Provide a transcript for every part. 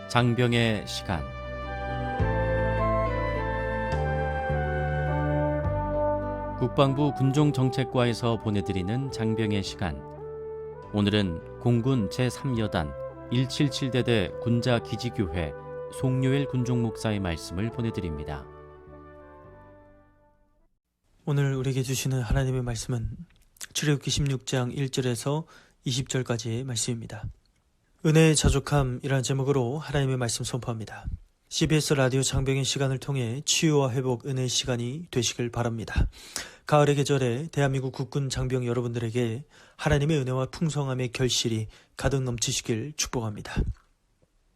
장병의 시간. 국방부 군종정책과에서 보내드리는 장병의 시간. 오늘은 공군 제3여단 177대대 군자기지교회 송요엘 군종목사의 말씀을 보내드립니다. 오늘 우리에게 주시는 하나님의 말씀은 출애굽기 16장 1절에서 20절까지의 말씀입니다. 은혜의 자족함이라는 제목으로 하나님의 말씀 선포합니다. CBS 라디오 장병의 시간을 통해 치유와 회복 은혜의 시간이 되시길 바랍니다. 가을의 계절에 대한민국 국군 장병 여러분들에게 하나님의 은혜와 풍성함의 결실이 가득 넘치시길 축복합니다.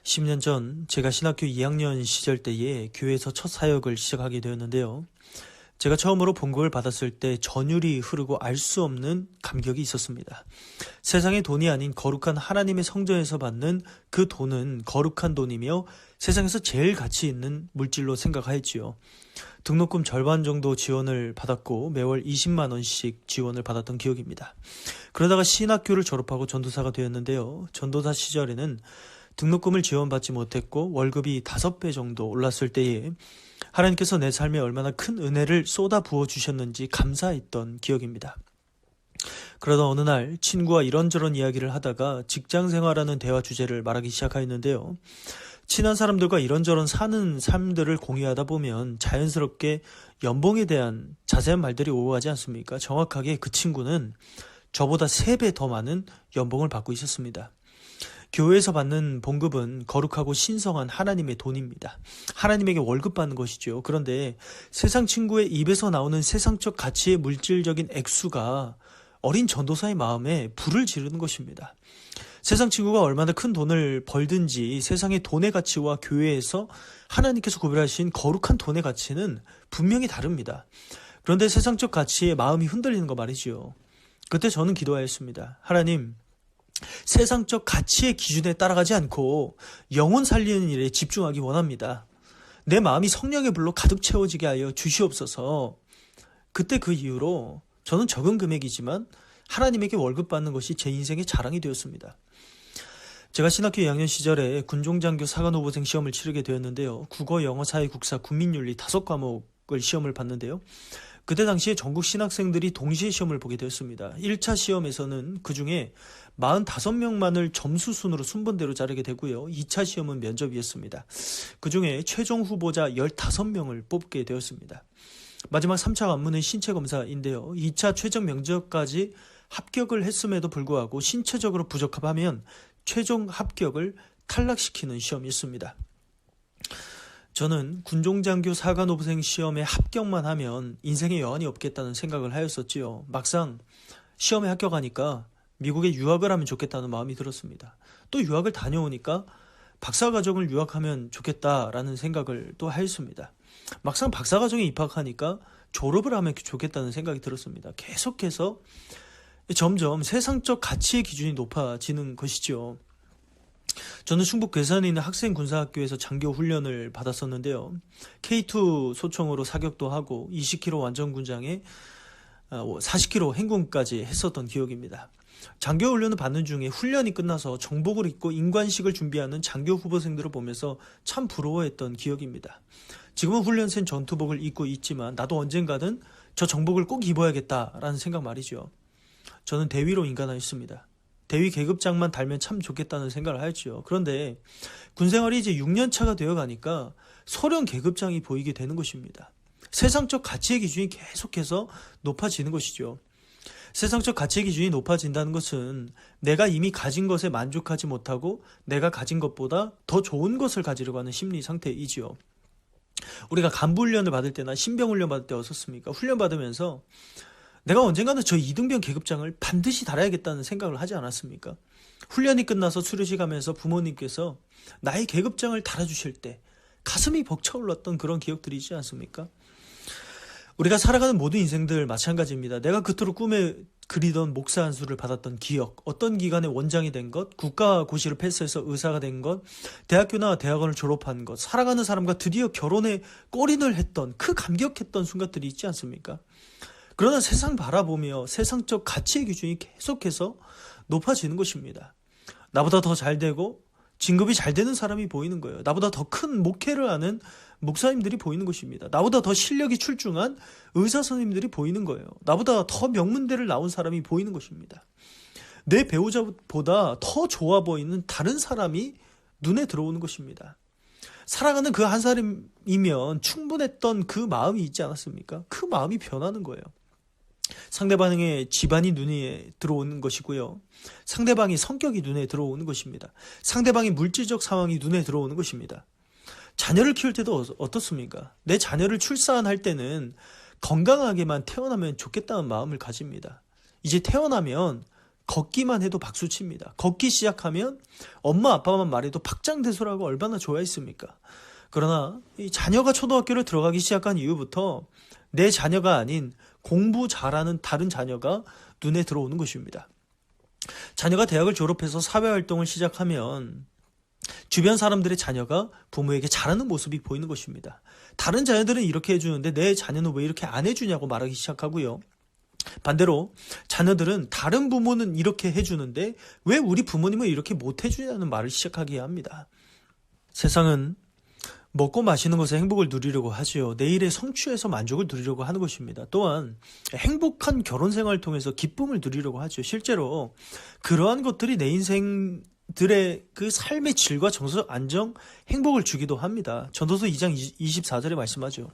10년 전 제가 신학교 2학년 시절 때에 교회에서 첫 사역을 시작하게 되었는데요. 제가 처음으로 본국을 받았을 때 전율이 흐르고 알 수 없는 감격이 있었습니다. 세상의 돈이 아닌 거룩한 하나님의 성전에서 받는 그 돈은 거룩한 돈이며 세상에서 제일 가치 있는 물질로 생각하였지요. 등록금 절반 정도 지원을 받았고 매월 20만 원씩 지원을 받았던 기억입니다. 그러다가 신학교를 졸업하고 전도사가 되었는데요. 전도사 시절에는 등록금을 지원받지 못했고 월급이 5배 정도 올랐을 때에 하나님께서 내 삶에 얼마나 큰 은혜를 쏟아 부어 주셨는지 감사했던 기억입니다. 그러다 어느 날 친구와 이런저런 이야기를 하다가 직장 생활하는 대화 주제를 말하기 시작하였는데요. 친한 사람들과 이런저런 사는 삶들을 공유하다 보면 자연스럽게 연봉에 대한 자세한 말들이 오가지 않습니까? 정확하게 그 친구는 저보다 3배 더 많은 연봉을 받고 있었습니다. 교회에서 받는 봉급은 거룩하고 신성한 하나님의 돈입니다. 하나님에게 월급 받는 것이죠. 그런데 세상 친구의 입에서 나오는 세상적 가치의 물질적인 액수가 어린 전도사의 마음에 불을 지르는 것입니다. 세상 친구가 얼마나 큰 돈을 벌든지 세상의 돈의 가치와 교회에서 하나님께서 구별하신 거룩한 돈의 가치는 분명히 다릅니다. 그런데 세상적 가치에 마음이 흔들리는 거 말이죠. 그때 저는 기도하였습니다. 하나님, 세상적 가치의 기준에 따라가지 않고 영혼 살리는 일에 집중하기 원합니다. 내 마음이 성령의 불로 가득 채워지게 하여 주시옵소서. 그때 그 이후로 저는 적은 금액이지만 하나님에게 월급 받는 것이 제 인생의 자랑이 되었습니다. 제가 신학교 2학년 시절에 군종장교 사관후보생 시험을 치르게 되었는데요. 국어, 영어, 사회, 국사, 국민윤리 5과목을 시험을 봤는데요. 그때 당시에 전국 신학생들이 동시에 시험을 보게 되었습니다. 1차 시험에서는 그중에 45명만을 점수 순으로 순번대로 자르게 되고요. 2차 시험은 면접이었습니다. 그중에 최종 후보자 15명을 뽑게 되었습니다. 마지막 3차 관문은 신체검사인데요. 2차 최종 면접까지 합격을 했음에도 불구하고 신체적으로 부적합하면 최종 합격을 탈락시키는 시험이었습니다. 저는 군종장교 사관후보생 시험에 합격만 하면 인생에 여한이 없겠다는 생각을 하였었지요. 막상 시험에 합격하니까 미국에 유학을 하면 좋겠다는 마음이 들었습니다. 또 유학을 다녀오니까 박사과정을 유학하면 좋겠다라는 생각을 또 하였습니다. 막상 박사과정에 입학하니까 졸업을 하면 좋겠다는 생각이 들었습니다. 계속해서 점점 세상적 가치의 기준이 높아지는 것이죠. 저는 충북 괴산에 있는 학생군사학교에서 장교 훈련을 받았었는데요. K2 소총으로 사격도 하고 20km 완전군장에 40km 행군까지 했었던 기억입니다. 장교 훈련을 받는 중에 훈련이 끝나서 정복을 입고 인관식을 준비하는 장교 후보생들을 보면서 참 부러워했던 기억입니다. 지금은 훈련생 전투복을 입고 있지만 나도 언젠가는 저 정복을 꼭 입어야겠다라는 생각 말이죠. 저는 대위로 인간하였습니다. 대위 계급장만 달면 참 좋겠다는 생각을 하였죠. 그런데 군생활이 이제 6년 차가 되어가니까 소령 계급장이 보이게 되는 것입니다. 세상적 가치의 기준이 계속해서 높아지는 것이죠. 세상적 가치의 기준이 높아진다는 것은 내가 이미 가진 것에 만족하지 못하고 내가 가진 것보다 더 좋은 것을 가지려고 하는 심리 상태이지요. 우리가 간부훈련을 받을 때나 신병훈련 받을 때 어떻습니까? 훈련 받으면서 내가 언젠가는 저 이등병 계급장을 반드시 달아야겠다는 생각을 하지 않았습니까? 훈련이 끝나서 수료식 가면서 부모님께서 나의 계급장을 달아주실 때 가슴이 벅차올랐던 그런 기억들이 있지 않습니까? 우리가 살아가는 모든 인생들 마찬가지입니다. 내가 그토록 꿈에 그리던 목사 안수를 받았던 기억, 어떤 기간에 원장이 된 것, 국가고시를 패스해서 의사가 된 것, 대학교나 대학원을 졸업한 것, 살아가는 사람과 드디어 결혼에 골인을 했던 그 감격했던 순간들이 있지 않습니까? 그러나 세상 바라보며 세상적 가치의 기준이 계속해서 높아지는 것입니다. 나보다 더 잘 되고 진급이 잘 되는 사람이 보이는 거예요. 나보다 더 큰 목회를 하는 목사님들이 보이는 것입니다. 나보다 더 실력이 출중한 의사 선생님들이 보이는 거예요. 나보다 더 명문대를 나온 사람이 보이는 것입니다. 내 배우자보다 더 좋아 보이는 다른 사람이 눈에 들어오는 것입니다. 사랑하는 그 한 사람이면 충분했던 그 마음이 있지 않았습니까? 그 마음이 변하는 거예요. 상대방의 집안이 눈에 들어오는 것이고요. 상대방의 성격이 눈에 들어오는 것입니다. 상대방의 물질적 상황이 눈에 들어오는 것입니다. 자녀를 키울 때도 어떻습니까? 내 자녀를 출산할 때는 건강하게만 태어나면 좋겠다는 마음을 가집니다. 이제 태어나면 걷기만 해도 박수칩니다. 걷기 시작하면 엄마 아빠만 말해도 박장대소라고 얼마나 좋아했습니까? 그러나 이 자녀가 초등학교를 들어가기 시작한 이후부터 내 자녀가 아닌 공부 잘하는 다른 자녀가 눈에 들어오는 것입니다. 자녀가 대학을 졸업해서 사회활동을 시작하면 주변 사람들의 자녀가 부모에게 잘하는 모습이 보이는 것입니다. 다른 자녀들은 이렇게 해주는데 내 자녀는 왜 이렇게 안 해주냐고 말하기 시작하고요. 반대로 자녀들은 다른 부모는 이렇게 해주는데 왜 우리 부모님은 이렇게 못 해주냐는 말을 시작하게 합니다. 세상은 먹고 마시는 것에 행복을 누리려고 하지요. 내일의 성취에서 만족을 누리려고 하는 것입니다. 또한 행복한 결혼 생활을 통해서 기쁨을 누리려고 하죠. 실제로 그러한 것들이 내 인생들의 그 삶의 질과 정서적 안정, 행복을 주기도 합니다. 전도서 2장 24절에 말씀하죠.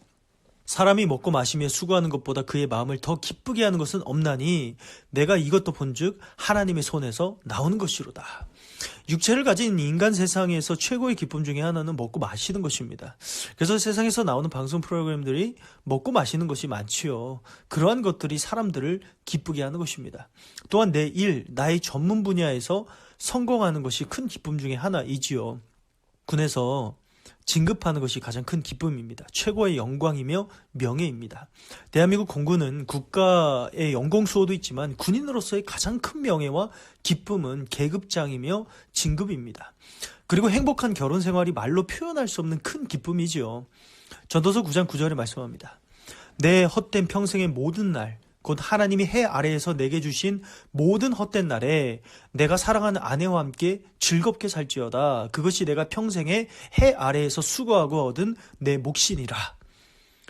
사람이 먹고 마시며 수고하는 것보다 그의 마음을 더 기쁘게 하는 것은 없나니 내가 이것도 본즉 하나님의 손에서 나오는 것이로다. 육체를 가진 인간 세상에서 최고의 기쁨 중에 하나는 먹고 마시는 것입니다. 그래서 세상에서 나오는 방송 프로그램들이 먹고 마시는 것이 많지요. 그러한 것들이 사람들을 기쁘게 하는 것입니다. 또한 내 일, 나의 전문 분야에서 성공하는 것이 큰 기쁨 중에 하나이지요. 군에서 진급하는 것이 가장 큰 기쁨입니다. 최고의 영광이며 명예입니다. 대한민국 공군은 국가의 연공 수호도 있지만 군인으로서의 가장 큰 명예와 기쁨은 계급장이며 진급입니다. 그리고 행복한 결혼 생활이 말로 표현할 수 없는 큰 기쁨이지요. 전도서 9장 9절에 말씀합니다. 내 헛된 평생의 모든 날, 곧 하나님이 해 아래에서 내게 주신 모든 헛된 날에 내가 사랑하는 아내와 함께 즐겁게 살지어다. 그것이 내가 평생에 해 아래에서 수고하고 얻은 내 몫이니라.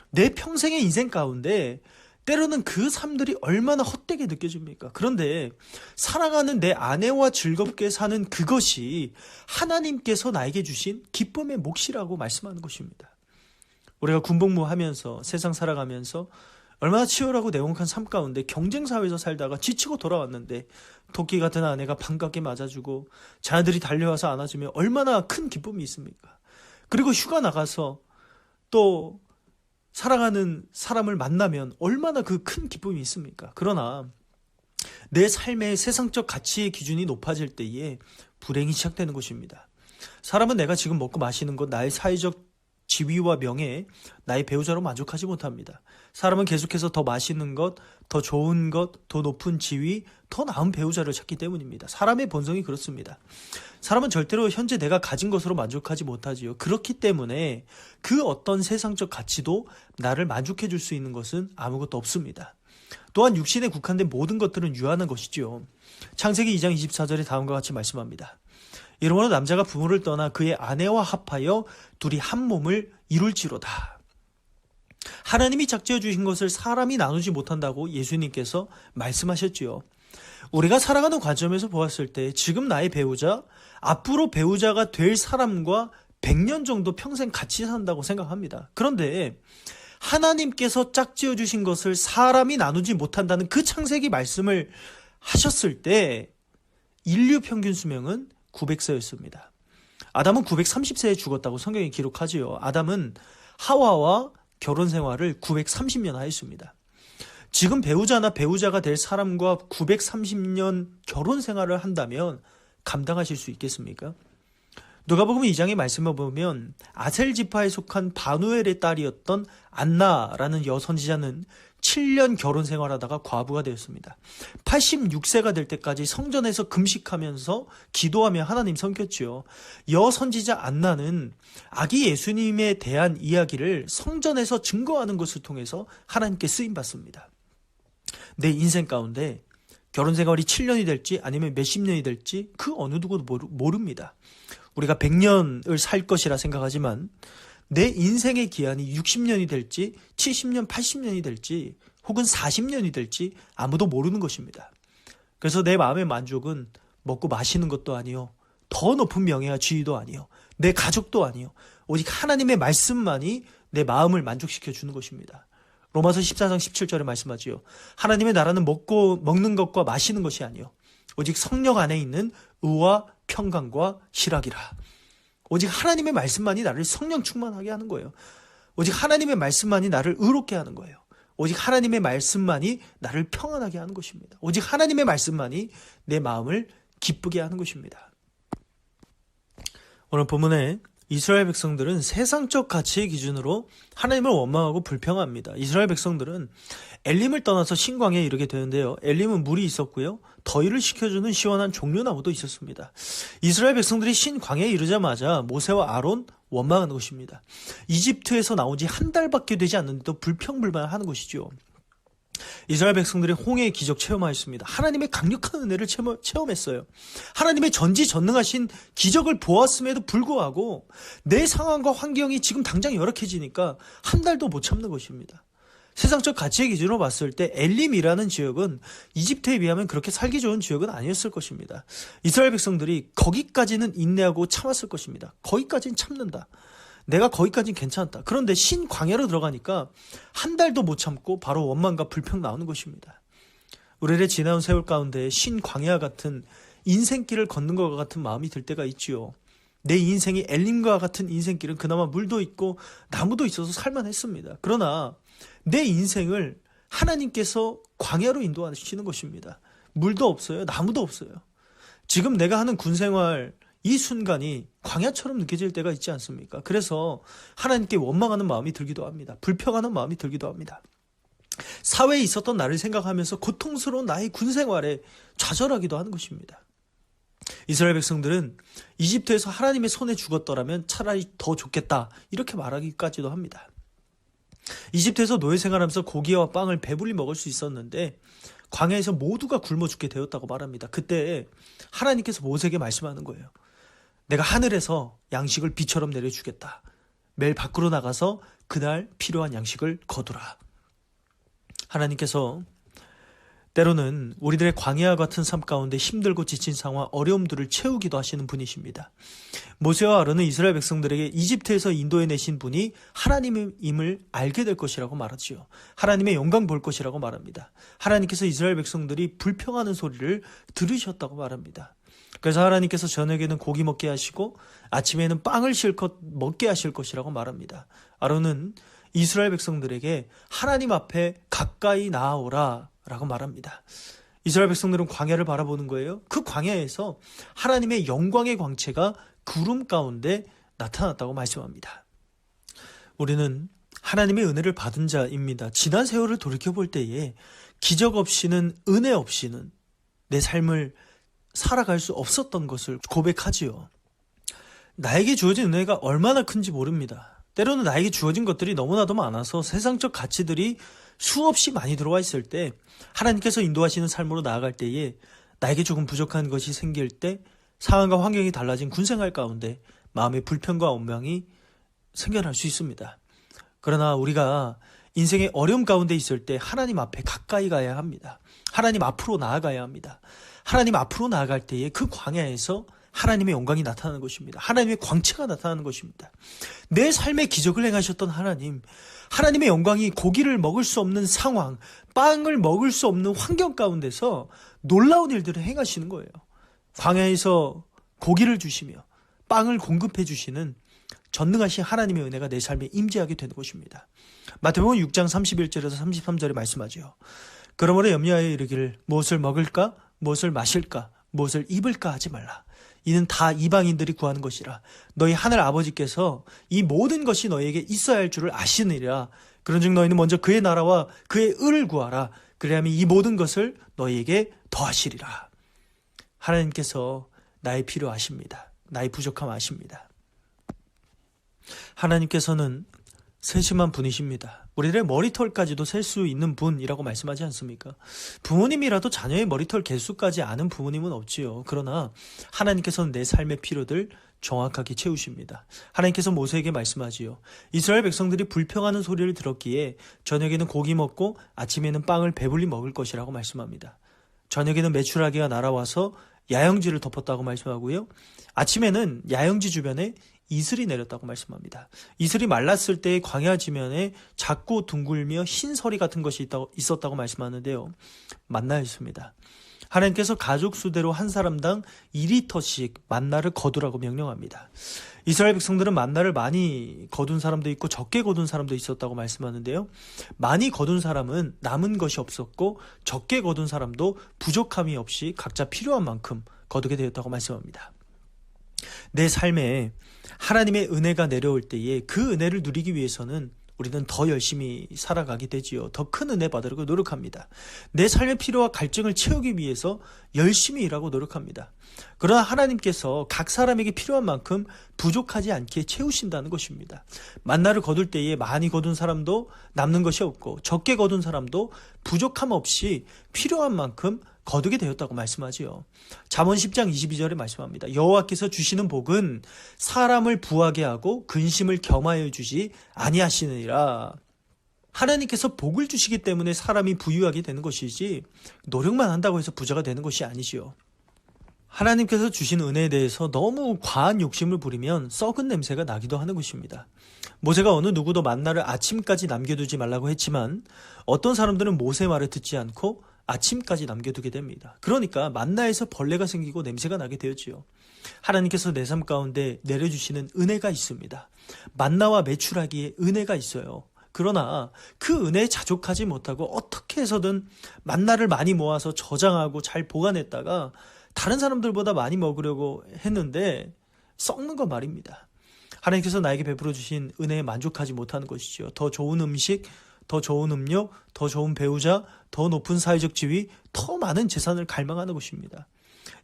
내 평생의 인생 가운데 때로는 그 삶들이 얼마나 헛되게 느껴집니까? 그런데 사랑하는 내 아내와 즐겁게 사는 그것이 하나님께서 나에게 주신 기쁨의 몫이라고 말씀하는 것입니다. 우리가 군복무하면서 세상 살아가면서 얼마나 치열하고 냉혹한 삶 가운데 경쟁사회에서 살다가 지치고 돌아왔는데 토끼 같은 아내가 반갑게 맞아주고 자녀들이 달려와서 안아주면 얼마나 큰 기쁨이 있습니까? 그리고 휴가 나가서 또 사랑하는 사람을 만나면 얼마나 그 큰 기쁨이 있습니까? 그러나 내 삶의 세상적 가치의 기준이 높아질 때에 불행이 시작되는 것입니다. 사람은 내가 지금 먹고 마시는 것, 나의 사회적 지위와 명예, 나의 배우자로 만족하지 못합니다. 사람은 계속해서 더 맛있는 것, 더 좋은 것, 더 높은 지위, 더 나은 배우자를 찾기 때문입니다. 사람의 본성이 그렇습니다. 사람은 절대로 현재 내가 가진 것으로 만족하지 못하지요. 그렇기 때문에 그 어떤 세상적 가치도 나를 만족해 줄 수 있는 것은 아무것도 없습니다. 또한 육신에 국한된 모든 것들은 유한한 것이지요. 창세기 2장 24절에 다음과 같이 말씀합니다. 이러므로 남자가 부모를 떠나 그의 아내와 합하여 둘이 한 몸을 이룰지로다. 하나님이 작지어 주신 것을 사람이 나누지 못한다고 예수님께서 말씀하셨지요. 우리가 살아가는 관점에서 보았을 때 지금 나의 배우자, 앞으로 배우자가 될 사람과 100년 정도 평생 같이 산다고 생각합니다. 그런데 하나님께서 짝지어 주신 것을 사람이 나누지 못한다는 그 창세기 말씀을 하셨을 때 인류 평균 수명은 900세였습니다. 아담은 930세에 죽었다고 성경이 기록하지요. 아담은 하와와 결혼 생활을 930년 하였습니다. 지금 배우자나 배우자가 될 사람과 930년 결혼 생활을 한다면 감당하실 수 있겠습니까? 누가복음 2장의 말씀을 보면 아셀 지파에 속한 바누엘의 딸이었던 안나라는 여선지자는 7년 결혼 생활하다가 과부가 되었습니다. 86세가 될 때까지 성전에서 금식하면서 기도하며 하나님 섬겼지요. 여선지자 안나는 아기 예수님에 대한 이야기를 성전에서 증거하는 것을 통해서 하나님께 쓰임받습니다. 내 인생 가운데 결혼 생활이 7년이 될지 아니면 몇십 년이 될지 그 어느 누구도 모릅니다. 우리가 100년을 살 것이라 생각하지만 내 인생의 기한이 60년이 될지 70년, 80년이 될지 혹은 40년이 될지 아무도 모르는 것입니다. 그래서 내 마음의 만족은 먹고 마시는 것도 아니요, 더 높은 명예와 지위도 아니요, 내 가족도 아니요, 오직 하나님의 말씀만이 내 마음을 만족시켜 주는 것입니다. 로마서 14장 17절에 말씀하지요. 하나님의 나라는 먹는 것과 마시는 것이 아니요, 오직 성령 안에 있는 의와 평강과 실학이라. 오직 하나님의 말씀만이 나를 성령 충만하게 하는 거예요. 오직 하나님의 말씀만이 나를 의롭게 하는 거예요. 오직 하나님의 말씀만이 나를 평안하게 하는 것입니다. 오직 하나님의 말씀만이 내 마음을 기쁘게 하는 것입니다. 오늘 본문에 이스라엘 백성들은 세상적 가치의 기준으로 하나님을 원망하고 불평합니다. 이스라엘 백성들은 엘림을 떠나서 신광야에 이르게 되는데요. 엘림은 물이 있었고요, 더위를 식혀주는 시원한 종려나무도 있었습니다. 이스라엘 백성들이 신광야에 이르자마자 모세와 아론 원망하는 것입니다. 이집트에서 나온 지 한 달밖에 되지 않는데도 불평불만하는 것이죠. 이스라엘 백성들이 홍해의 기적 체험하였습니다. 하나님의 강력한 은혜를 체험했어요. 하나님의 전지전능하신 기적을 보았음에도 불구하고 내 상황과 환경이 지금 당장 열악해지니까 한 달도 못 참는 것입니다. 세상적 가치의 기준으로 봤을 때 엘림이라는 지역은 이집트에 비하면 그렇게 살기 좋은 지역은 아니었을 것입니다. 이스라엘 백성들이 거기까지는 인내하고 참았을 것입니다. 거기까지는 참는다. 내가 거기까지는 괜찮다. 그런데 신광야로 들어가니까 한 달도 못 참고 바로 원망과 불평 나오는 것입니다. 우리의 지나온 세월 가운데 신광야 같은 인생길을 걷는 것과 같은 마음이 들 때가 있지요. 내 인생이 엘림과 같은 인생길은 그나마 물도 있고 나무도 있어서 살만했습니다. 그러나 내 인생을 하나님께서 광야로 인도하시는 것입니다. 물도 없어요. 나무도 없어요. 지금 내가 하는 군생활, 이 순간이 광야처럼 느껴질 때가 있지 않습니까? 그래서 하나님께 원망하는 마음이 들기도 합니다. 불평하는 마음이 들기도 합니다. 사회에 있었던 나를 생각하면서 고통스러운 나의 군생활에 좌절하기도 하는 것입니다. 이스라엘 백성들은 이집트에서 하나님의 손에 죽었더라면 차라리 더 좋겠다, 이렇게 말하기까지도 합니다. 이집트에서 노예 생활하면서 고기와 빵을 배불리 먹을 수 있었는데 광야에서 모두가 굶어 죽게 되었다고 말합니다. 그때 하나님께서 모세에게 말씀하는 거예요. 내가 하늘에서 양식을 비처럼 내려주겠다. 매일 밖으로 나가서 그날 필요한 양식을 거두라. 하나님께서 때로는 우리들의 광야와 같은 삶 가운데 힘들고 지친 상황, 어려움들을 채우기도 하시는 분이십니다. 모세와 아론은 이스라엘 백성들에게 이집트에서 인도해내신 분이 하나님임을 알게 될 것이라고 말하지요. 하나님의 영광 볼 것이라고 말합니다. 하나님께서 이스라엘 백성들이 불평하는 소리를 들으셨다고 말합니다. 그래서 하나님께서 저녁에는 고기 먹게 하시고 아침에는 빵을 실컷 먹게 하실 것이라고 말합니다. 아론은 이스라엘 백성들에게 하나님 앞에 가까이 나아오라 라고 말합니다. 이스라엘 백성들은 광야를 바라보는 거예요. 그 광야에서 하나님의 영광의 광채가 구름 가운데 나타났다고 말씀합니다. 우리는 하나님의 은혜를 받은 자입니다. 지난 세월을 돌이켜볼 때에 기적 없이는, 은혜 없이는 내 삶을 살아갈 수 없었던 것을 고백하지요. 나에게 주어진 은혜가 얼마나 큰지 모릅니다. 때로는 나에게 주어진 것들이 너무나도 많아서 세상적 가치들이 수없이 많이 들어와 있을 때 하나님께서 인도하시는 삶으로 나아갈 때에 나에게 조금 부족한 것이 생길 때 상황과 환경이 달라진 군생활 가운데 마음의 불평과 원망이 생겨날 수 있습니다. 그러나 우리가 인생의 어려움 가운데 있을 때 하나님 앞에 가까이 가야 합니다. 하나님 앞으로 나아가야 합니다. 하나님 앞으로 나아갈 때에 그 광야에서 하나님의 영광이 나타나는 것입니다. 하나님의 광채가 나타나는 것입니다. 내 삶의 기적을 행하셨던 하나님, 하나님의 영광이 고기를 먹을 수 없는 상황, 빵을 먹을 수 없는 환경 가운데서 놀라운 일들을 행하시는 거예요. 광야에서 고기를 주시며 빵을 공급해 주시는 전능하신 하나님의 은혜가 내 삶에 임재하게 되는 것입니다. 마태복음 6장 31절에서 33절에 말씀하죠. 그러므로 염려하여 이르기를 무엇을 먹을까, 무엇을 마실까, 무엇을 입을까 하지 말라. 이는 다 이방인들이 구하는 것이라. 너희 하늘 아버지께서 이 모든 것이 너희에게 있어야 할 줄을 아시느니라. 그런즉 너희는 먼저 그의 나라와 그의 의를 구하라. 그래야면 이 모든 것을 너희에게 더하시리라. 하나님께서 나의 필요 아십니다. 나의 부족함 아십니다. 하나님께서는 세심한 분이십니다. 우리의 머리털까지도 셀 수 있는 분이라고 말씀하지 않습니까? 부모님이라도 자녀의 머리털 개수까지 아는 부모님은 없지요. 그러나 하나님께서는 내 삶의 필요들 정확하게 채우십니다. 하나님께서 모세에게 말씀하지요. 이스라엘 백성들이 불평하는 소리를 들었기에 저녁에는 고기 먹고 아침에는 빵을 배불리 먹을 것이라고 말씀합니다. 저녁에는 메추라기가 날아와서 야영지를 덮었다고 말씀하고요. 아침에는 야영지 주변에 이슬이 내렸다고 말씀합니다. 이슬이 말랐을 때의 광야 지면에 작고 둥글며 흰 서리 같은 것이 있었다고 말씀하는데요. 만나였습니다. 하나님께서 가족 수대로 한 사람당 2리터씩 만나를 거두라고 명령합니다. 이스라엘 백성들은 만나를 많이 거둔 사람도 있고 적게 거둔 사람도 있었다고 말씀하는데요. 많이 거둔 사람은 남은 것이 없었고 적게 거둔 사람도 부족함이 없이 각자 필요한 만큼 거두게 되었다고 말씀합니다. 내 삶에 하나님의 은혜가 내려올 때에 그 은혜를 누리기 위해서는 우리는 더 열심히 살아가게 되지요. 더 큰 은혜 받으려고 노력합니다. 내 삶의 필요와 갈증을 채우기 위해서 열심히 일하고 노력합니다. 그러나 하나님께서 각 사람에게 필요한 만큼 부족하지 않게 채우신다는 것입니다. 만나를 거둘 때에 많이 거둔 사람도 남는 것이 없고 적게 거둔 사람도 부족함 없이 필요한 만큼 거두게 되었다고 말씀하지요. 잠언 10장 22절에 말씀합니다. 여호와께서 주시는 복은 사람을 부하게 하고 근심을 겸하여 주지 아니하시느니라. 하나님께서 복을 주시기 때문에 사람이 부유하게 되는 것이지 노력만 한다고 해서 부자가 되는 것이 아니지요. 하나님께서 주신 은혜에 대해서 너무 과한 욕심을 부리면 썩은 냄새가 나기도 하는 것입니다. 모세가 어느 누구도 만나를 아침까지 남겨두지 말라고 했지만 어떤 사람들은 모세 말을 듣지 않고 아침까지 남겨두게 됩니다. 그러니까 만나에서 벌레가 생기고 냄새가 나게 되었지요. 하나님께서 내 삶 가운데 내려주시는 은혜가 있습니다. 만나와 메추라기에 은혜가 있어요. 그러나 그 은혜에 자족하지 못하고 어떻게 해서든 만나를 많이 모아서 저장하고 잘 보관했다가 다른 사람들보다 많이 먹으려고 했는데 썩는 거 말입니다. 하나님께서 나에게 베풀어 주신 은혜에 만족하지 못하는 것이죠. 더 좋은 음식, 더 좋은 음료, 더 좋은 배우자, 더 높은 사회적 지위, 더 많은 재산을 갈망하는 것입니다.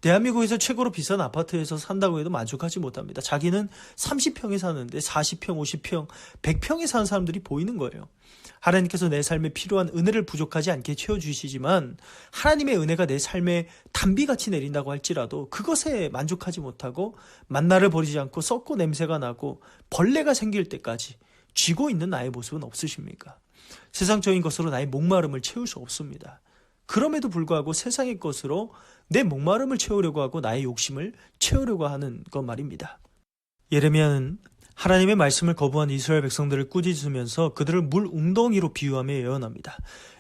대한민국에서 최고로 비싼 아파트에서 산다고 해도 만족하지 못합니다. 자기는 30평에 사는데 40평, 50평, 100평에 사는 사람들이 보이는 거예요. 하나님께서 내 삶에 필요한 은혜를 부족하지 않게 채워주시지만 하나님의 은혜가 내 삶에 단비같이 내린다고 할지라도 그것에 만족하지 못하고 만나를 버리지 않고 썩고 냄새가 나고 벌레가 생길 때까지 쥐고 있는 나의 모습은 없으십니까? 세상적인 것으로 나의 목마름을 채울 수 없습니다. 그럼에도 불구하고 세상의 것으로 내 목마름을 채우려고 하고 나의 욕심을 채우려고 하는 것 말입니다. 예레미야는 하나님의 말씀을 거부한 이스라엘 백성들을 꾸짖으면서 그들을 물 웅덩이로 비유하며 예언합니다.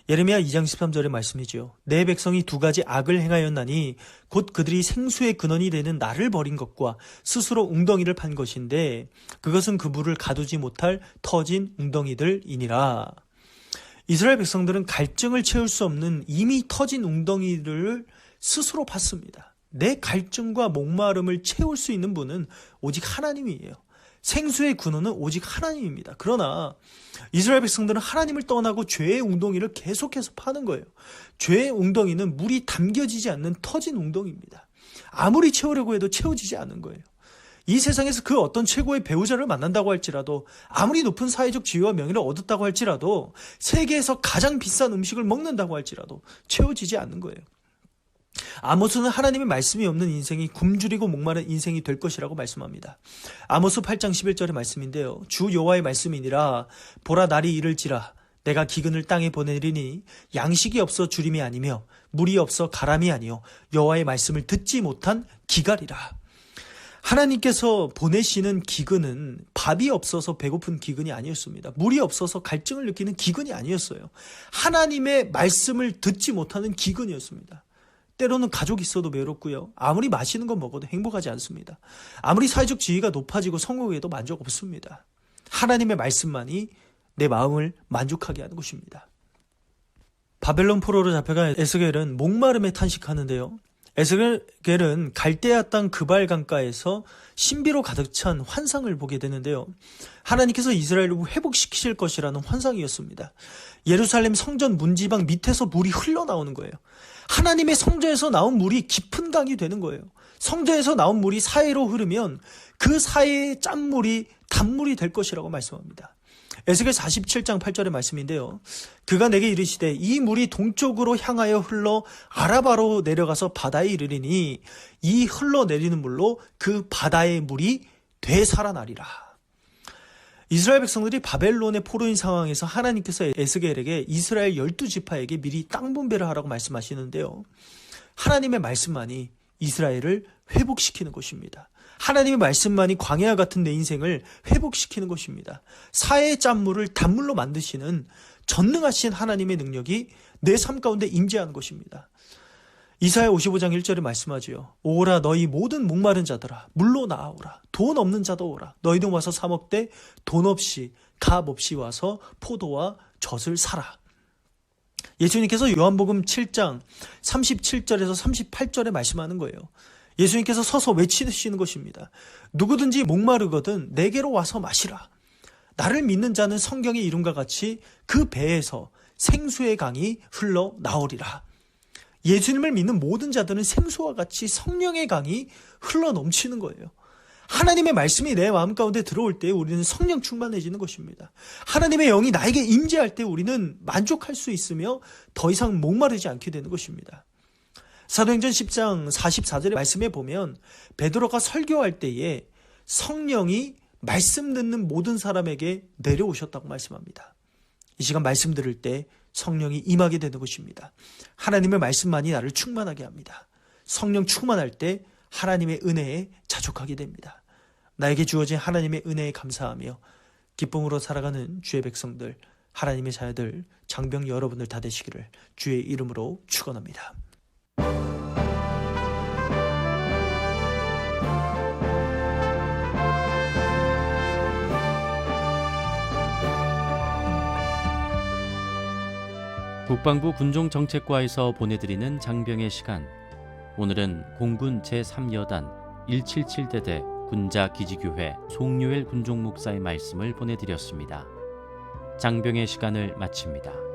예레미야 2장 13절의 말씀이지요. 내 백성이 두 가지 악을 행하였나니 곧 그들이 생수의 근원이 되는 나를 버린 것과 스스로 웅덩이를 판 것인데 그것은 그 물을 가두지 못할 터진 웅덩이들이니라. 이스라엘 백성들은 갈증을 채울 수 없는 이미 터진 웅덩이를 스스로 팠습니다. 내 갈증과 목마름을 채울 수 있는 분은 오직 하나님이에요. 생수의 근원은 오직 하나님입니다. 그러나 이스라엘 백성들은 하나님을 떠나고 죄의 웅덩이를 계속해서 파는 거예요. 죄의 웅덩이는 물이 담겨지지 않는 터진 웅덩이입니다. 아무리 채우려고 해도 채워지지 않는 거예요. 이 세상에서 그 어떤 최고의 배우자를 만난다고 할지라도 아무리 높은 사회적 지위와 명예를 얻었다고 할지라도 세계에서 가장 비싼 음식을 먹는다고 할지라도 채워지지 않는 거예요. 아모스는 하나님의 말씀이 없는 인생이 굶주리고 목마른 인생이 될 것이라고 말씀합니다. 아모스 8장 11절의 말씀인데요. 주 여호와의 말씀이니라 보라 날이 이를지라 내가 기근을 땅에 보내리니 양식이 없어 주림이 아니며 물이 없어 가람이 아니요 여호와의 말씀을 듣지 못한 기갈이라. 하나님께서 보내시는 기근은 밥이 없어서 배고픈 기근이 아니었습니다. 물이 없어서 갈증을 느끼는 기근이 아니었어요. 하나님의 말씀을 듣지 못하는 기근이었습니다. 때로는 가족이 있어도 외롭고요. 아무리 맛있는 거 먹어도 행복하지 않습니다. 아무리 사회적 지위가 높아지고 성공해도 만족 없습니다. 하나님의 말씀만이 내 마음을 만족하게 하는 것입니다. 바벨론 포로로 잡혀간 에스겔은 목마름에 탄식하는데요. 에스겔은 갈대아 땅 그발 강가에서 신비로 가득 찬 환상을 보게 되는데요. 하나님께서 이스라엘을 회복시키실 것이라는 환상이었습니다. 예루살렘 성전 문지방 밑에서 물이 흘러나오는 거예요. 하나님의 성전에서 나온 물이 깊은 강이 되는 거예요. 성전에서 나온 물이 사해로 흐르면 그 사해의 짠물이 단물이 될 것이라고 말씀합니다. 에스겔 47장 8절의 말씀인데요. 그가 내게 이르시되 이 물이 동쪽으로 향하여 흘러 아라바로 내려가서 바다에 이르리니 이 흘러내리는 물로 그 바다의 물이 되살아나리라. 이스라엘 백성들이 바벨론의 포로인 상황에서 하나님께서 에스겔에게 이스라엘 12지파에게 미리 땅 분배를 하라고 말씀하시는데요. 하나님의 말씀만이 이스라엘을 회복시키는 것입니다. 하나님의 말씀만이 광야 같은 내 인생을 회복시키는 것입니다. 사해의 짠물을 단물로 만드시는 전능하신 하나님의 능력이 내 삶 가운데 임재하는 것입니다. 이사야 55장 1절에 말씀하지요. 오라 너희 모든 목마른 자들아 물로 나아오라. 돈 없는 자도 오라. 너희도 와서 사 먹되 돈 없이 값 없이 와서 포도와 젖을 사라. 예수님께서 요한복음 7장 37절에서 38절에 말씀하는 거예요. 예수님께서 서서 외치시는 것입니다. 누구든지 목마르거든 내게로 와서 마시라. 나를 믿는 자는 성경의 이름과 같이 그 배에서 생수의 강이 흘러나오리라. 예수님을 믿는 모든 자들은 생수와 같이 성령의 강이 흘러넘치는 거예요. 하나님의 말씀이 내 마음 가운데 들어올 때 우리는 성령 충만해지는 것입니다. 하나님의 영이 나에게 임재할 때 우리는 만족할 수 있으며 더 이상 목마르지 않게 되는 것입니다. 사도행전 10장 44절의 말씀에 보면 베드로가 설교할 때에 성령이 말씀 듣는 모든 사람에게 내려오셨다고 말씀합니다. 이 시간 말씀 들을 때 성령이 임하게 되는 것입니다. 하나님의 말씀만이 나를 충만하게 합니다. 성령 충만할 때 하나님의 은혜에 자족하게 됩니다. 나에게 주어진 하나님의 은혜에 감사하며 기쁨으로 살아가는 주의 백성들, 하나님의 자녀들, 장병 여러분들 다 되시기를 주의 이름으로 축원합니다. 국방부 군종정책과에서 보내드리는 장병의 시간. 오늘은 공군 제3여단 177대대 군자기지교회 송유엘 군종목사의 말씀을 보내드렸습니다. 장병의 시간을 마칩니다.